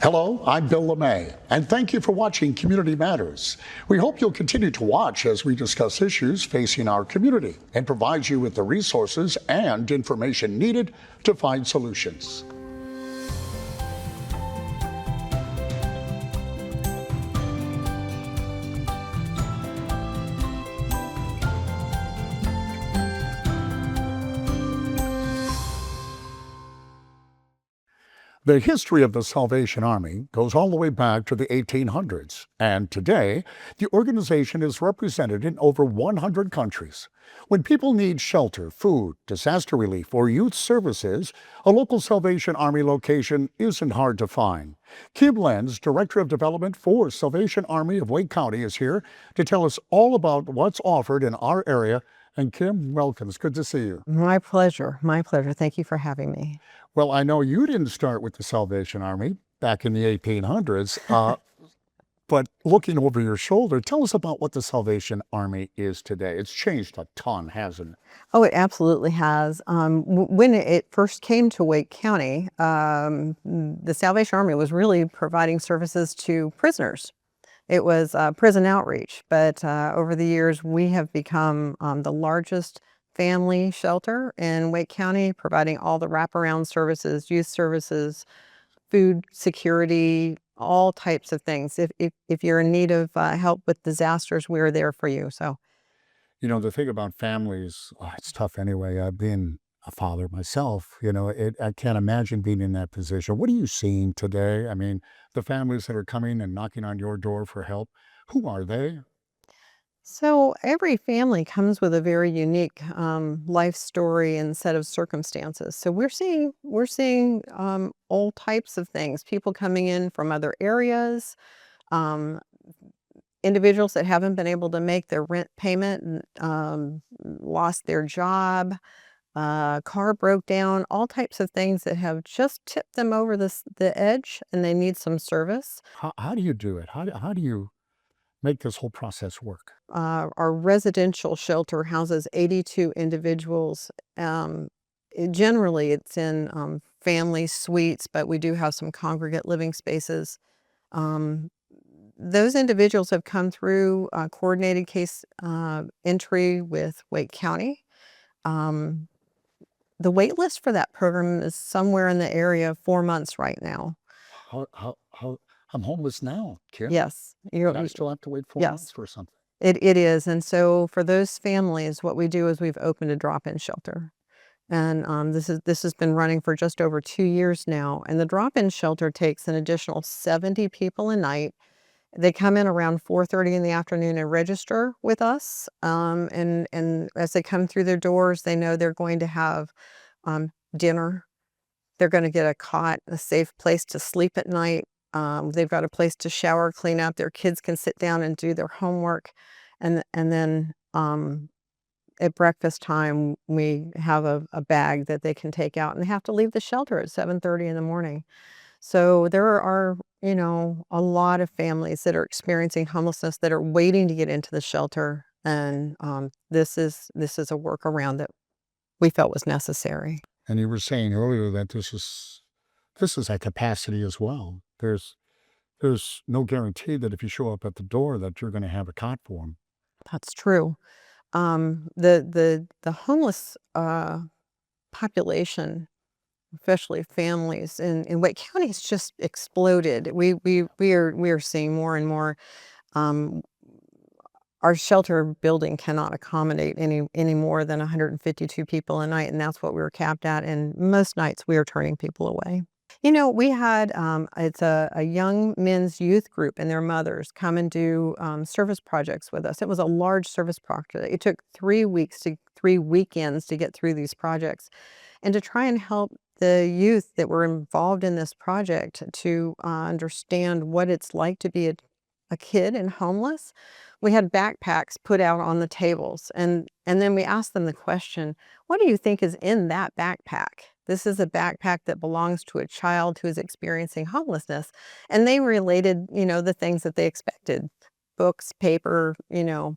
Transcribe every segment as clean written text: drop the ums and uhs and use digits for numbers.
Hello, I'm Bill LuMaye, and thank you for watching Community Matters. We hope you'll continue to watch as we discuss issues facing our community and provide you with the resources and information needed to find solutions. The history of the Salvation Army goes all the way back to the 1800s, and today, the organization is represented in over 100 countries. When people need shelter, food, disaster relief, or youth services, a local Salvation Army location isn't hard to find. Kim Lenz, Director of Development for Salvation Army of Wake County, is here to tell us all about what's offered in our area. And Kim, welcome. It's good to see you. My pleasure. My pleasure. Thank you for having me. Well, I know you didn't start with the Salvation Army back in the 1800s, but looking over your shoulder, tell us about what the Salvation Army is today. It's changed a ton, hasn't it? Oh, it absolutely has. When it first came to Wake County, the Salvation Army was really providing services to prisoners. It was prison outreach, but over the years, we have become the largest family shelter in Wake County, providing all the wraparound services, youth services, food security, all types of things. If you're in need of help with disasters, we're there for you. So, You know, the thing about families, it's tough anyway. Being a father myself, I can't imagine being in that position. What are you seeing today? I mean, the families that are coming and knocking on your door for help, who are they? so every family comes with a very unique life story and set of circumstances. So we're seeing all types of things. People coming in from other areas, um, individuals that haven't been able to make their rent payment and lost their job, car broke down, all types of things that have just tipped them over the edge, and they need some service. How do you do it? How do you make this whole process work? Our residential shelter houses 82 individuals. Generally, it's in family suites, but we do have some congregate living spaces. Um, those individuals have come through coordinated case entry with Wake County. Um, the wait list for that program is somewhere in the area of 4 months right now. How I'm homeless now, Kim, Yes, and I still have to wait 4 months yes. for something. It is, and so for those families, what we do is we've opened a drop-in shelter, and this has been running for just over 2 years now, and the drop-in shelter takes an additional 70 people a night. They come in around 4:30 in the afternoon and register with us, and as they come through their doors, they know they're going to have dinner. They're going to get a cot, a safe place to sleep at night. They've got a place to shower, clean up. Their kids can sit down and do their homework, and then at breakfast time we have a bag that they can take out, and they have to leave the shelter at 7:30 in the morning. So there are, a lot of families that are experiencing homelessness that are waiting to get into the shelter, and this is a workaround that we felt was necessary. And you were saying earlier that this is at capacity as well. There's no guarantee that if you show up at the door that you're going to have a cot for them. That's true. The homeless population, especially families in Wake County, has just exploded. We are seeing more and more. Um, our shelter building cannot accommodate any more than 152 people a night, and that's what we were capped at. And most nights we are turning people away. We had it's a young men's youth group and their mothers come and do service projects with us. It was a large service project. It took 3 weekends to get through these projects, and to try and help the youth that were involved in this project to understand what it's like to be a kid and homeless. We had backpacks put out on the tables, and then we asked them the question, what do you think is in that backpack? This is a backpack that belongs to a child who is experiencing homelessness. And they related, the things that they expected: books, paper,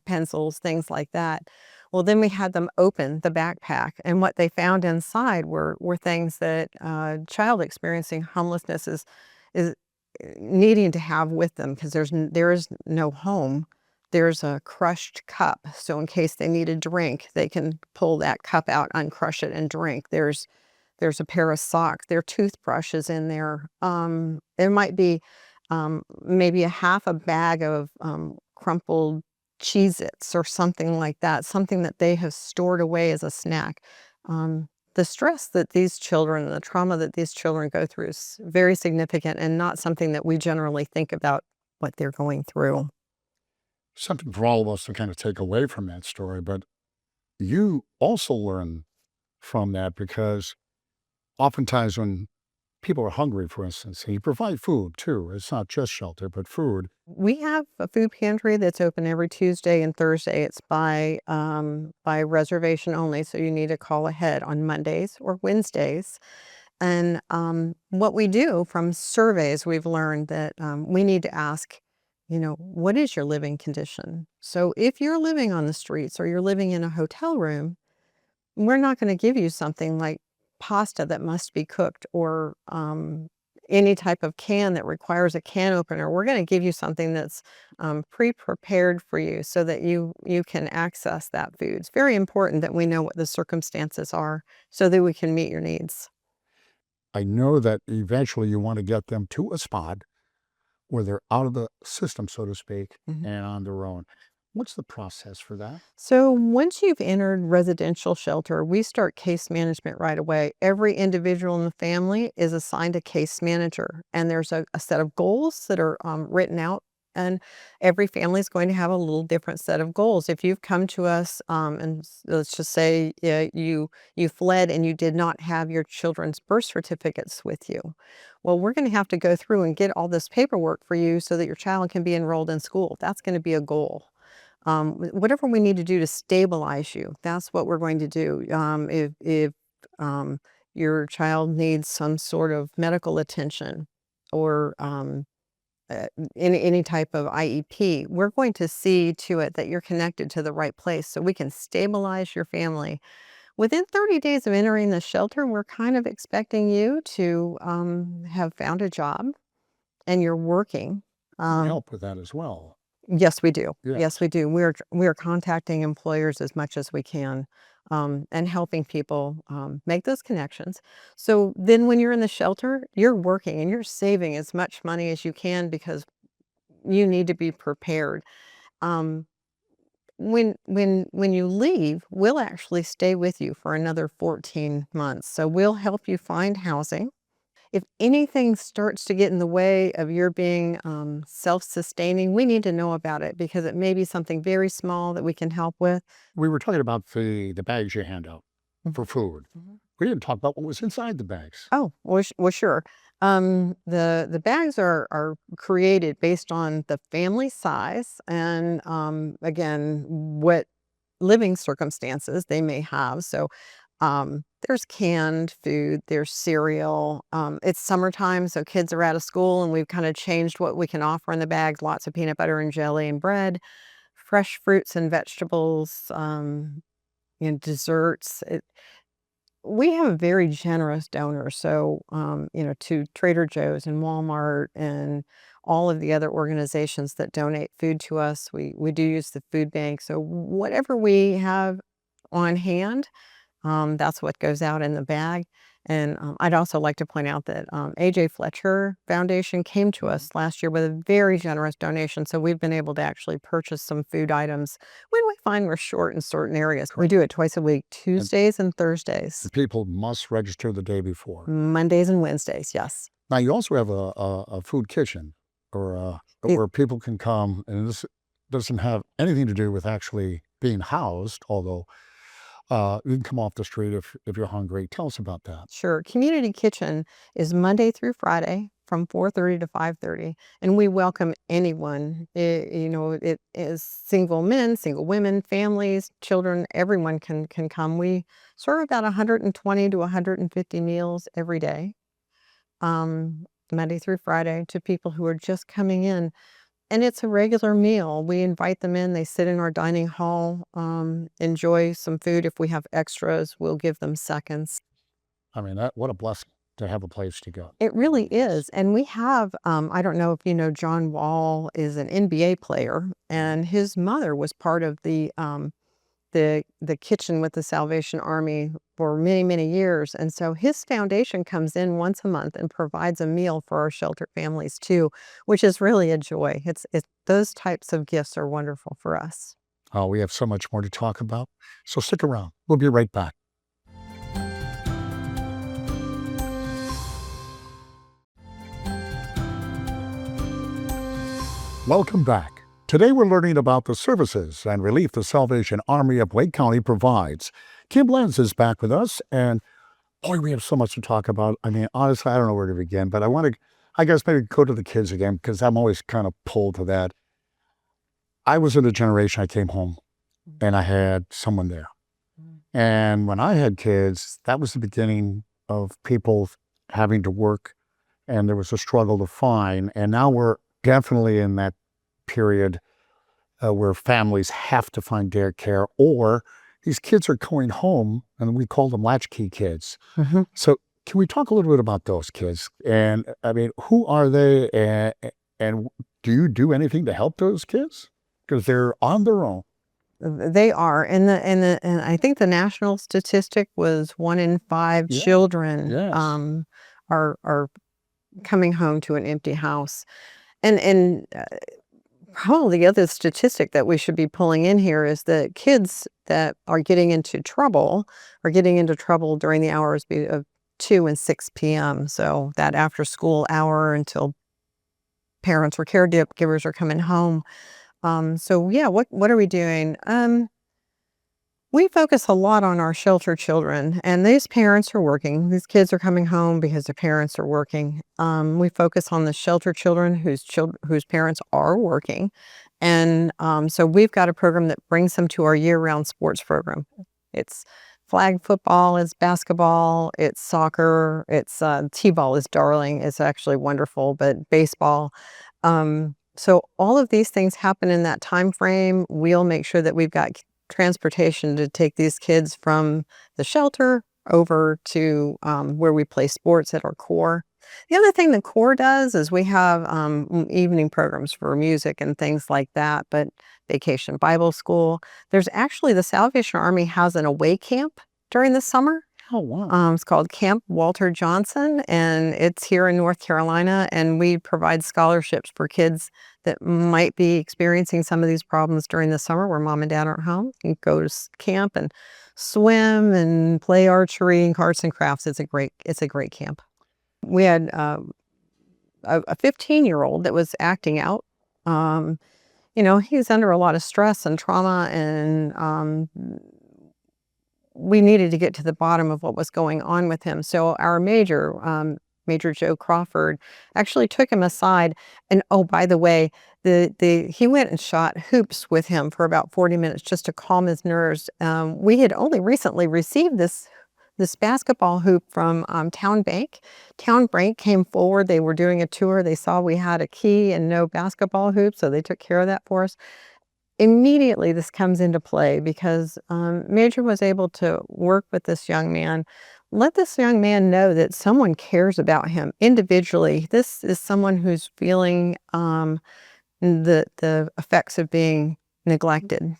pencils, things like that. Well, then we had them open the backpack, and what they found inside were things that child experiencing homelessness is needing to have with them, because there is no home. There's a crushed cup, so in case they need a drink, they can pull that cup out, uncrush it, and drink. There's a pair of socks. There are toothbrushes in there. There might be maybe a half a bag of crumpled Cheez-Its or something like that, something that they have stored away as a snack. The stress that these children, the trauma that these children go through is very significant, and not something that we generally think about what they're going through. Something for all of us to kind of take away from that story, but you also learn from that because oftentimes when people are hungry, for instance, and you provide food too. It's not just shelter, but food. We have a food pantry that's open every Tuesday and Thursday. It's by reservation only, so you need to call ahead on Mondays or Wednesdays. And what we do from surveys, we've learned that we need to ask, what is your living condition? So if you're living on the streets or you're living in a hotel room, we're not going to give you something like pasta that must be cooked, or any type of can that requires a can opener. We're going to give you something that's pre-prepared for you so that you can access that food. It's very important that we know what the circumstances are so that we can meet your needs. I know that eventually you want to get them to a spot where they're out of the system, so to speak, Mhm. and on their own. What's the process for that? So once you've entered residential shelter, we start case management right away. Every individual in the family is assigned a case manager, and there's a set of goals that are written out. And every family is going to have a little different set of goals. If you've come to us, let's just say you fled and you did not have your children's birth certificates with you, well, we're going to have to go through and get all this paperwork for you so that your child can be enrolled in school. That's going to be a goal. Whatever we need to do to stabilize you, that's what we're going to do. If your child needs some sort of medical attention, or uh, any type of IEP, we're going to see to it that you're connected to the right place so we can stabilize your family. Within 30 days of entering the shelter, we're kind of expecting you to have found a job and you're working. Um, Help with that as well. Yes, we do. Yes, Yes. we do. We're contacting employers as much as we can, and helping people make those connections. So then, when you're in the shelter, you're working and you're saving as much money as you can, because you need to be prepared. Um, when you leave, we'll actually stay with you for another 14 months. So we'll help you find housing. If anything starts to get in the way of your being self-sustaining, we need to know about it, because it may be something very small that we can help with. We were talking about the bags you hand out Mhm. for food. Mhm. We didn't talk about what was inside the bags. Oh, well, well, sure. The bags are created based on the family size and again, what living circumstances they may have. So there's canned food, there's cereal. It's summertime, so kids are out of school, and we've kind of changed what we can offer in the bags. Lots of peanut butter and jelly and bread, fresh fruits and vegetables, desserts. We have a very generous donor, so to Trader Joe's and Walmart and all of the other organizations that donate food to us, we do use the food bank. So whatever we have on hand, that's what goes out in the bag. And I'd also like to point out that AJ Fletcher Foundation came to us last year with a very generous donation. So we've been able to actually purchase some food items when we find we're short in certain areas. We do it twice a week, And Tuesdays and Thursdays, people must register the day before. Mondays and Wednesdays. Yes. Now, you also have a food kitchen or It- where people can come, and this doesn't have anything to do with actually being housed, although you can come off the street if you're hungry. Tell us about that. Sure. Community Kitchen is Monday through Friday from 4:30 to 5:30, and we welcome anyone. It is single men, single women, families, children. Everyone can come. We serve about 120 to 150 meals every day, Monday through Friday, to people who are just coming in. And it's a regular meal. We invite them in, they sit in our dining hall, enjoy some food. If we have extras, we'll give them seconds. I mean, what a blessing. to have a place to go. It really is. And we have, I don't know if you know, John Wall is an NBA player, and his mother was part of the kitchen with the Salvation Army for many, many years. And so his foundation comes in once a month and provides a meal for our sheltered families too, which is really a joy. It's those types of gifts are wonderful for us. Oh, we have so much more to talk about. So stick around. We'll be right back. Welcome back. Today we're learning about the services and relief the Salvation Army of Wake County provides. Kim Lenz is back with us, and boy, we have so much to talk about. I mean, honestly, I don't know where to begin, but I guess maybe go to the kids again, because I'm always kind of pulled to that. I was in a generation, I came home and I had someone there. And when I had kids, that was the beginning of people having to work, and there was a struggle to find. And now we're definitely in that period where families have to find daycare, or these kids are going home, and we call them latchkey kids. So can we talk a little bit about those kids? And I mean, who are they, and do you do anything to help those kids? Because they're on their own. They are, and I think the national statistic was 1 in 5 children Yes. Are coming home to an empty house, and probably the other statistic that we should be pulling in here is that kids that are getting into trouble during the hours of 2 and 6 p.m. So that after school hour until parents or caregivers are coming home. So yeah, what are we doing? We focus a lot on our shelter children, and these parents are working. These kids are coming home because their parents are working. We focus on the shelter children whose parents are working. And so we've got a program that brings them to our year-round sports program. It's flag football, it's basketball, it's soccer, it's t-ball is darling. It's actually wonderful, but baseball. So all of these things happen in that time frame. We'll make sure that we've got transportation to take these kids from the shelter over to where we play sports at our core. The other thing the core does is we have evening programs for music and things like that, but Vacation Bible School. There's actually, the Salvation Army has an away camp during the summer. Oh, wow. It's called Camp Walter Johnson, and it's here in North Carolina, and we provide scholarships for kids that might be experiencing some of these problems during the summer where mom and dad aren't home. You can go to camp and swim and play archery and arts and crafts. It's a great camp. We had a 15-year-old that was acting out. He's under a lot of stress and trauma, and we needed to get to the bottom of what was going on with him. So our Major Joe Crawford actually took him aside, and oh, by the way, he went and shot hoops with him for about 40 minutes just to calm his nerves. We had only recently received this basketball hoop from Town Bank. Town Bank came forward. They were doing a tour. They saw we had a key and no basketball hoop, so they took care of that for us. Immediately this comes into play because Major was able to work with this young man, let this young man know that someone cares about him individually. This is someone who's feeling the effects of being neglected,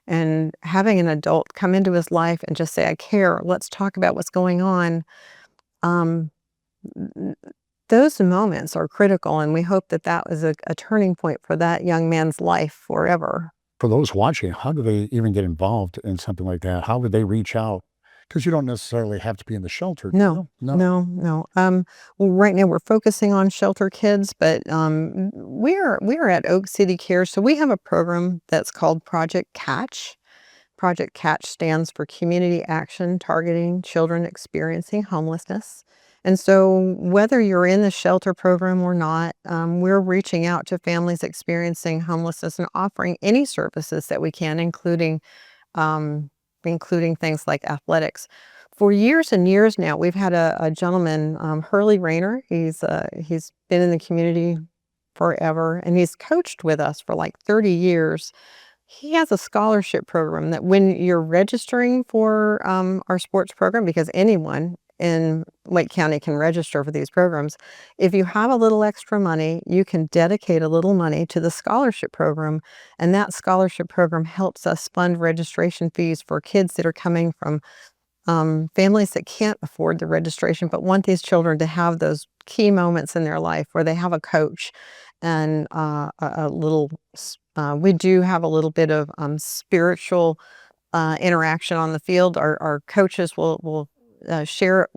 and having an adult come into his life and just say, I care, let's talk about what's going on. Those moments are critical, and we hope that was a turning point for that young man's life forever. For those watching, how do they even get involved in something like that? How would they reach out? Because you don't necessarily have to be in the shelter. No. Well, right now we're focusing on shelter kids, but we're at Oak City Care, so we have a program that's called Project Catch. Project Catch stands for Community Action Targeting Children Experiencing Homelessness. And so whether you're in the shelter program or not, we're reaching out to families experiencing homelessness and offering any services that we can, including things like athletics. For years and years now, we've had a gentleman, Hurley Rayner. He's been in the community forever, and he's coached with us for like 30 years. He has a scholarship program that when you're registering for our sports program, because anyone in Wake County can register for these programs. If you have a little extra money, you can dedicate a little money to the scholarship program, and that scholarship program helps us fund registration fees for kids that are coming from families that can't afford the registration but want these children to have those key moments in their life where they have a coach and a little. We do have a little bit of spiritual interaction on the field. Our coaches will share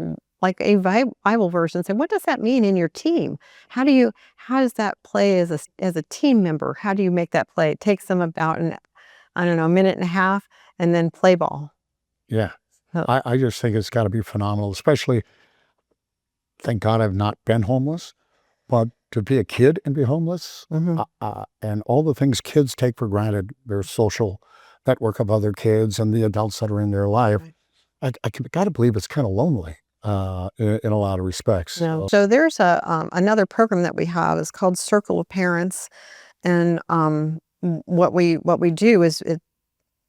like a Bible verse and say, "What does that mean in your team? How does that play as a team member? How do you make that play?" It takes them about I don't know, a minute and a half, and then play ball. Yeah. So, I just think it's got to be phenomenal, especially, thank God I've not been homeless, but to be a kid and be homeless, mhm. and all the things kids take for granted, their social network of other kids and the adults that are in their life, Right. I got to believe it's kind of lonely in a lot of respects. No. So there's another program that we have is called Circle of Parents, and what we do is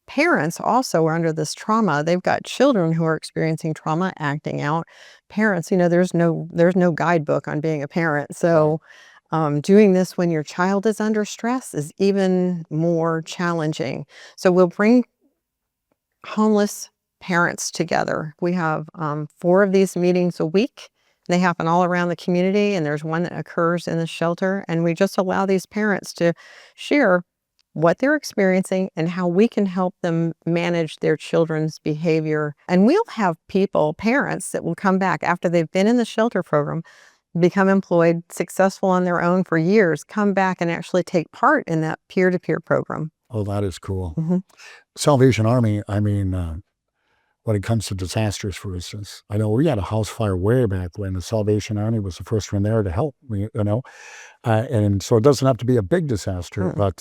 parents also are under this trauma. They've got children who are experiencing trauma, acting out. Parents, there's no guidebook on being a parent. So doing this when your child is under stress is even more challenging. So we'll bring homeless parents together. We have 4 of these meetings a week. They happen all around the community, and there's one that occurs in the shelter. And we just allow these parents to share what they're experiencing and how we can help them manage their children's behavior. And we'll have parents that will come back after they've been in the shelter program, become employed, successful on their own for years, come back and actually take part in that peer-to-peer program. Oh, that is cool. Mhm. Salvation Army, I mean, when it comes to disasters, for instance, I know we had a house fire way back when the Salvation Army was the first one there to help, and so it doesn't have to be a big disaster, Mm. but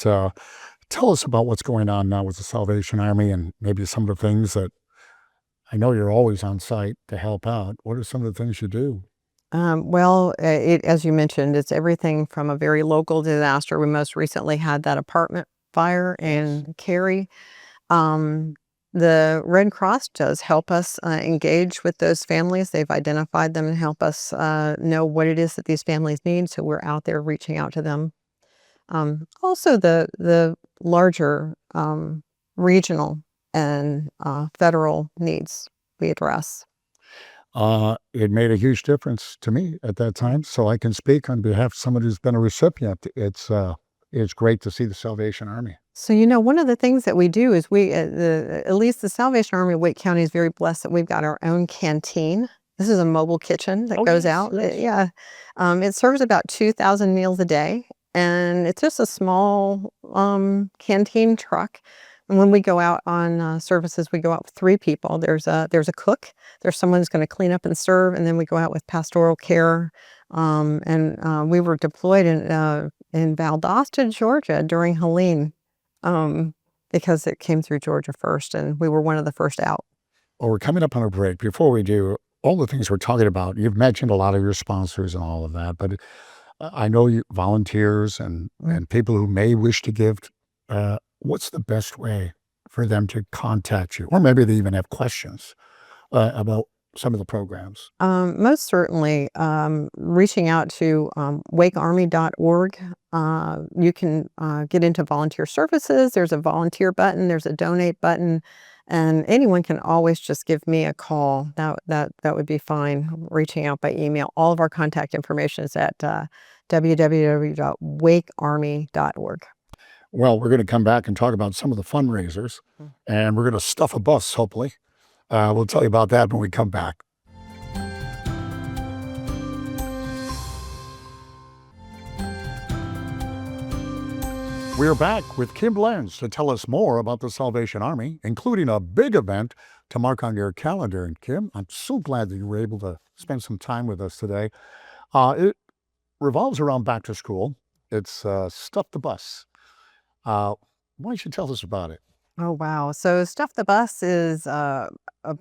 tell us about what's going on now with the Salvation Army and maybe some of the things that I know you're always on site to help out. What are some of the things you do? Well, as you mentioned, it's everything from a very local disaster. We most recently had that apartment fire Yes. in Cary. Um, the Red Cross does help us engage with those families. They've identified them and help us know what it is that these families need. So we're out there reaching out to them. Also, the larger regional and federal needs we address. It made a huge difference to me at that time, so I can speak on behalf of someone who's been a recipient. It's great to see the Salvation Army. So, one of the things that we do is at least the Salvation Army of Wake County is very blessed that we've got our own canteen. This is a mobile kitchen that Oh, goes yes, out. yes. Yeah. It serves about 2,000 meals a day, and it's just a small canteen truck. And when we go out on services, we go out with 3 people. There's a cook, there's someone who's going to clean up and serve, and then we go out with pastoral care. And we were deployed in Valdosta, Georgia during Helene, because it came through Georgia first, and we were one of the first out. Well, we're coming up on a break. Before we do, all the things we're talking about, you've mentioned a lot of your sponsors and all of that, but I know you volunteers Mm. and people who may wish to give. What's the best way for them to contact you, or maybe they even have questions about some of the programs? Most certainly, reaching out to wakearmy.org. You can get into volunteer services. There's a volunteer button, there's a donate button, and anyone can always just give me a call. That would be fine. Reaching out by email. All of our contact information is at www.wakearmy.org. Well, we're going to come back and talk about some of the fundraisers, Mm. and we're going to stuff a bus, hopefully. We'll tell you about that when we come back. We're back with Kim Lenz to tell us more about the Salvation Army, including a big event to mark on your calendar. And Kim, I'm so glad that you were able to spend some time with us today. It revolves around back to school. It's Stuff the Bus. Why don't you tell us about it? Oh, wow. So Stuff the Bus is a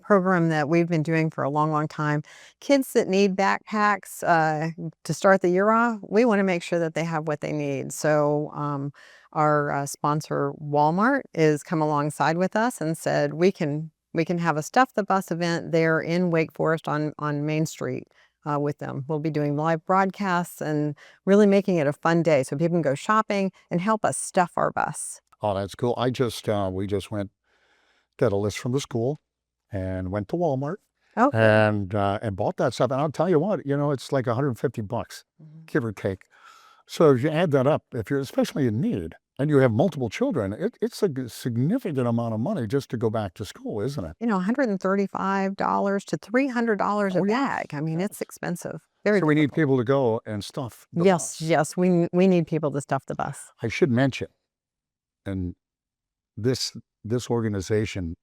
program that we've been doing for a long, long time. Kids that need backpacks to start the year off, we want to make sure that they have what they need. So our sponsor, Walmart, is come alongside with us and said, we can We can have a Stuff the Bus event there in Wake Forest on Main Street with them. We'll be doing live broadcasts and really making it a fun day so people can go shopping and help us stuff our bus. Oh, that's cool. We just went, got a list from the school and went to Walmart Okay. and bought that stuff. And I'll tell you what, it's like $150, give or take. So if you add that up, if you're especially in need and you have multiple children, it's a significant amount of money just to go back to school, isn't it? $135 to $300 a Oh, yeah. bag. I mean, it's expensive. Very So we need difficult. people to go and stuff the Yes, bus. yes, we need people to stuff the bus. I should mention, and this organization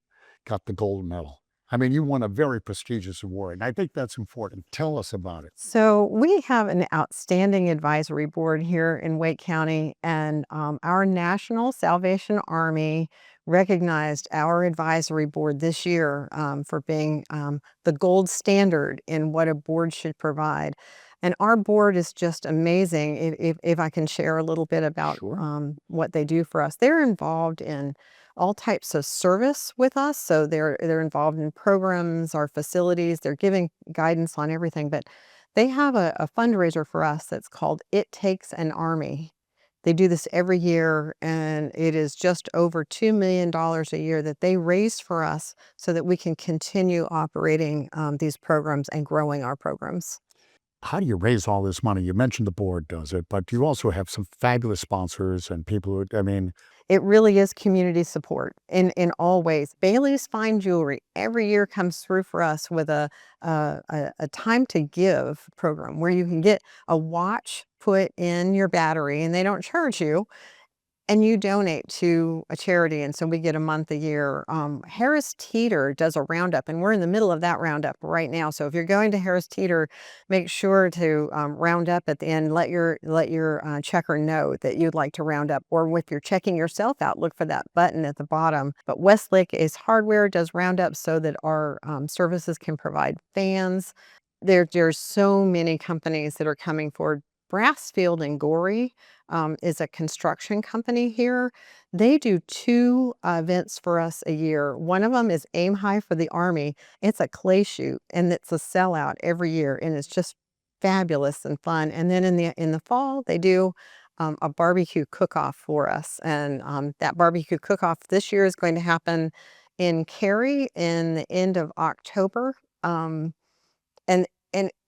got the gold medal. I mean, you won a very prestigious award, and I think that's important. Tell us about it. So we have an outstanding advisory board here in Wake County, and our National Salvation Army recognized our advisory board this year for being the gold standard in what a board should provide. And our board is just amazing. If I can share a little bit about Sure. what they do for us, they're involved in all types of service with us. So they're involved in programs, our facilities. They're giving guidance on everything. But they have a fundraiser for us that's called It Takes an Army. They do this every year, and it is just over $2 million a year that they raise for us so that we can continue operating these programs and growing our programs. How do you raise all this money? You mentioned the board does it, but you also have some fabulous sponsors and people who, I mean, It really is community support in all ways. Bailey's Fine Jewelry every year comes through for us with a time to give program where you can get a watch put in your battery and they don't charge you, and you donate to a charity, and so we get a month a year. Harris Teeter does a roundup, and we're in the middle of that roundup right now. So if you're going to Harris Teeter, make sure to round up at the end. Let your checker know that you'd like to round up, or if you're checking yourself out, look for that button at the bottom. But Westlake Ace Hardware does roundups so that our services can provide fans. There's so many companies that are coming forward. Brassfield and Gorey is a construction company here. They do two events for us a year. One of them is Aim High for the Army. It's a clay shoot, and it's a sellout every year, and it's just fabulous and fun. And then in the fall, they do a barbecue cook-off for us, and that barbecue cook-off this year is going to happen in Cary in the end of October. And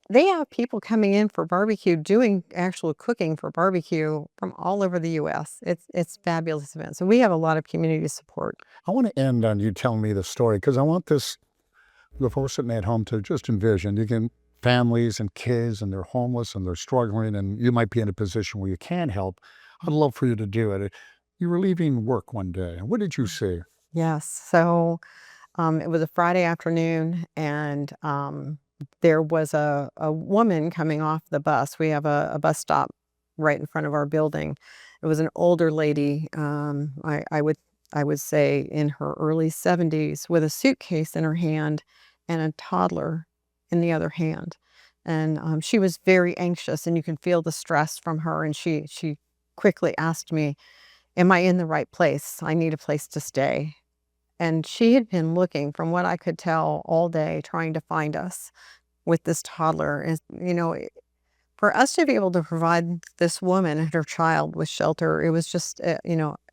they have people coming in for barbecue, doing actual cooking for barbecue from all over the US. It's fabulous event. So we have a lot of community support. I want to end on you telling me the story because I want this, the folks sitting at home to just envision. You can families and kids and they're homeless and they're struggling and you might be in a position where you can help. I'd love for you to do it. You were leaving work one day. What did you see? Yes. So it was a Friday afternoon, and there was a woman coming off the bus. We have a bus stop right in front of our building. It was an older lady, I would say in her early 70s, with a suitcase in her hand and a toddler in the other hand. And she was very anxious, and you can feel the stress from her. And she quickly asked me, "Am I in the right place? I need a place to stay." And she had been looking, from what I could tell, all day trying to find us with this toddler. And, for us to be able to provide this woman and her child with shelter, it was just,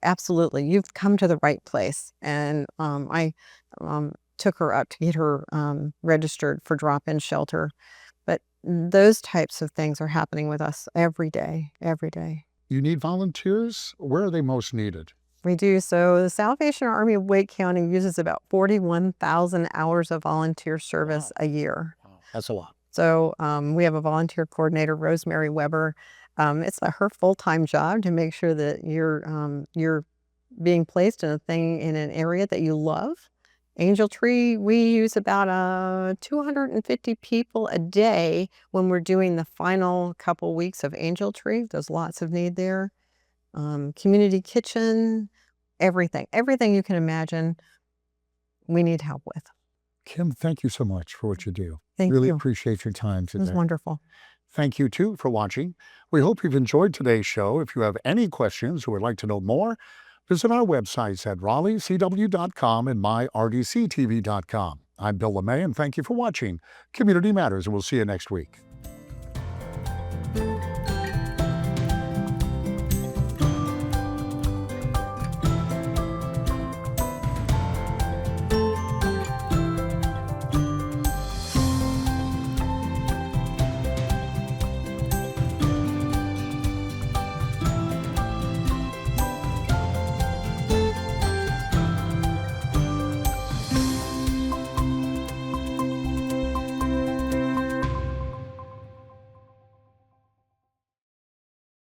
absolutely, you've come to the right place. And I took her up to get her registered for drop-in shelter. But those types of things are happening with us every day, every day. You need volunteers? Where are they most needed? We do. So the Salvation Army of Wake County uses about 41,000 hours of volunteer service a year. Wow, that's a lot. So we have a volunteer coordinator, Rosemary Weber. It's her full-time job to make sure that you're being placed in an area that you love. Angel Tree, we use about 250 people a day when we're doing the final couple weeks of Angel Tree. There's lots of need there. Community kitchen, everything you can imagine, we need help with. Kim, thank you so much for what you do. Thank Really you. appreciate your time It was today. wonderful. Thank you too for watching. We hope you've enjoyed today's show. If you have any questions or would like to know more, Visit our websites at RaleighCW.com and myRDCTV.com. I'm Bill LuMaye, and thank you for watching Community Matters, and we'll see you next week.